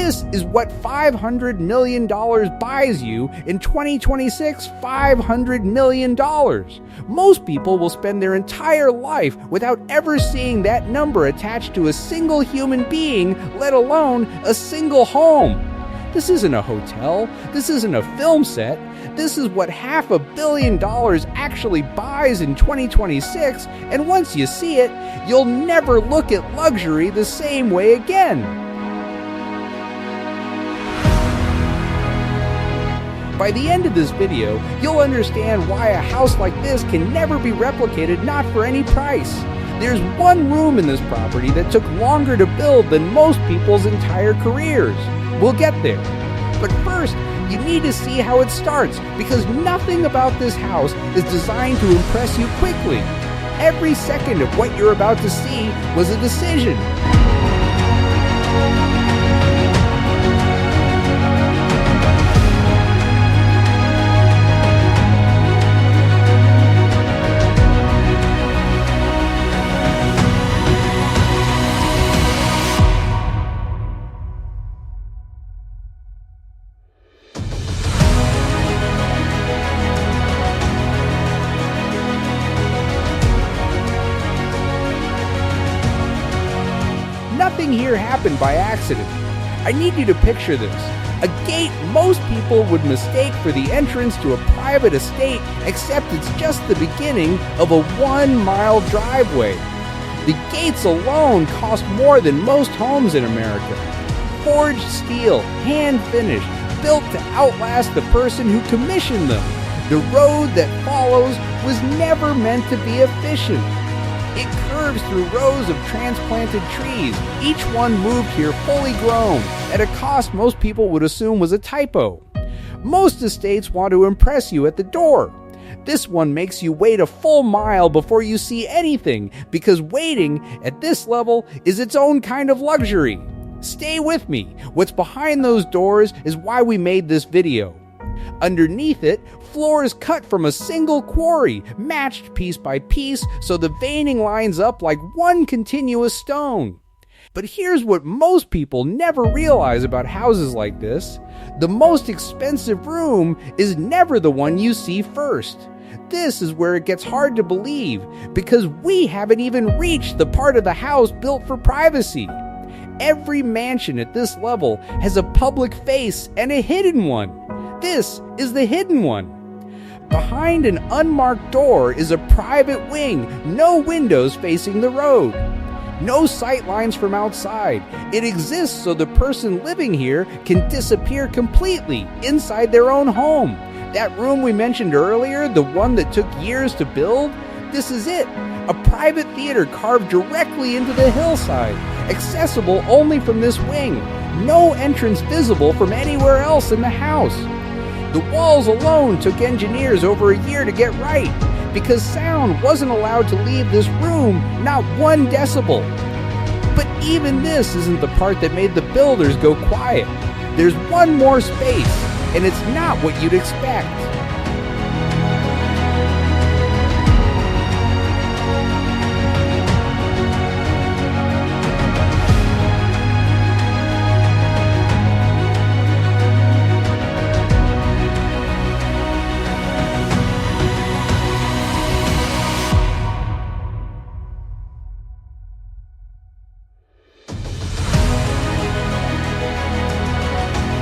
This is what $500 million buys you in 2026, $500 million. Most people will spend their entire life without ever seeing that number attached to a single human being, let alone a single home. This isn't a hotel. This isn't a film set. This is what $500 million actually buys in 2026, and once you see it, you'll never look at luxury the same way again. By the end of this video, you'll understand why a house like this can never be replicated, not for any price. There's one room in this property that took longer to build than most people's entire careers. We'll get there. But first, you need to see how it starts, because nothing about this house is designed to impress you quickly. Every second of what you're about to see was a decision. Nothing here happened by accident. I need you to picture this. A gate most people would mistake for the entrance to a private estate, except it's just the beginning of a 1-mile driveway. The gates alone cost more than most homes in America. Forged steel, hand-finished, built to outlast the person who commissioned them. The road that follows was never meant to be efficient. It curves through rows of transplanted trees, each one moved here fully grown, at a cost most people would assume was a typo. Most estates want to impress you at the door. This one makes you wait a full mile before you see anything, because waiting at this level is its own kind of luxury. Stay with me. What's behind those doors is why we made this video. Underneath it, floors cut from a single quarry, matched piece by piece so the veining lines up like one continuous stone. But here's what most people never realize about houses like this. The most expensive room is never the one you see first. This is where it gets hard to believe, because we haven't even reached the part of the house built for privacy. Every mansion at this level has a public face and a hidden one. This is the hidden one. Behind an unmarked door is a private wing, no windows facing the road. No sight lines from outside. It exists so the person living here can disappear completely inside their own home. That room we mentioned earlier, the one that took years to build, this is it. A private theater carved directly into the hillside, accessible only from this wing. No entrance visible from anywhere else in the house. The walls alone took engineers over a year to get right, because sound wasn't allowed to leave this room, not 1 decibel. But even this isn't the part that made the builders go quiet. There's one more space, and it's not what you'd expect.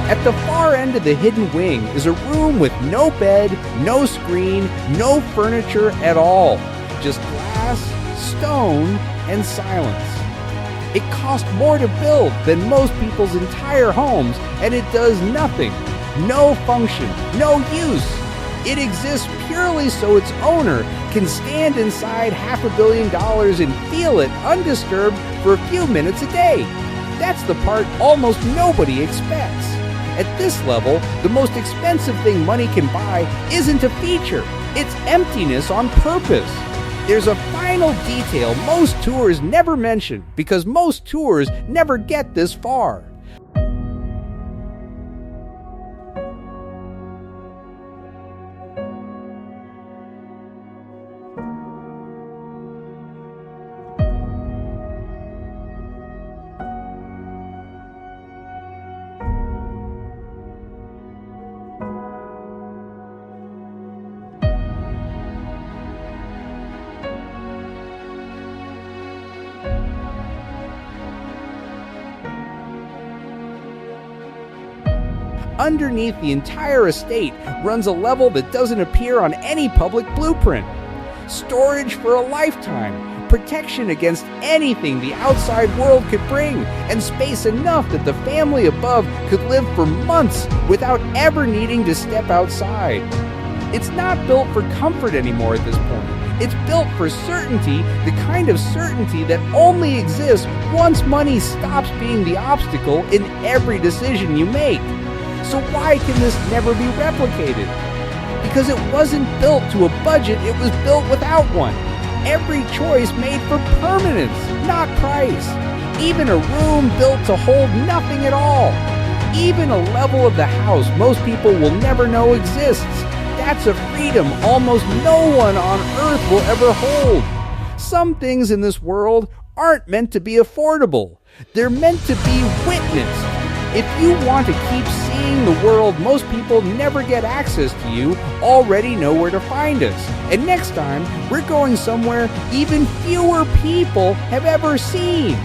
At the far end of the hidden wing is a room with no bed, no screen, no furniture at all. Just glass, stone, and silence. It cost more to build than most people's entire homes, and it does nothing. No function, no use. It exists purely so its owner can stand inside $500 million and feel it undisturbed for a few minutes a day. That's the part almost nobody expects. At this level, the most expensive thing money can buy isn't a feature, it's emptiness on purpose. There's a final detail most tours never mention, because most tours never get this far. underneath the entire estate runs a level that doesn't appear on any public blueprint. Storage for a lifetime, protection against anything the outside world could bring, and space enough that the family above could live for months without ever needing to step outside. It's not built for comfort anymore at this point. It's built for certainty, the kind of certainty that only exists once money stops being the obstacle in every decision you make. So why can this never be replicated? Because it wasn't built to a budget, it was built without one. Every choice made for permanence, not price. Even a room built to hold nothing at all. Even a level of the house most people will never know exists. That's a freedom almost no one on earth will ever hold. Some things in this world aren't meant to be affordable. They're meant to be witnessed. If you want to keep seeing the world most people never get access to, you already know where to find us. And next time, we're going somewhere even fewer people have ever seen.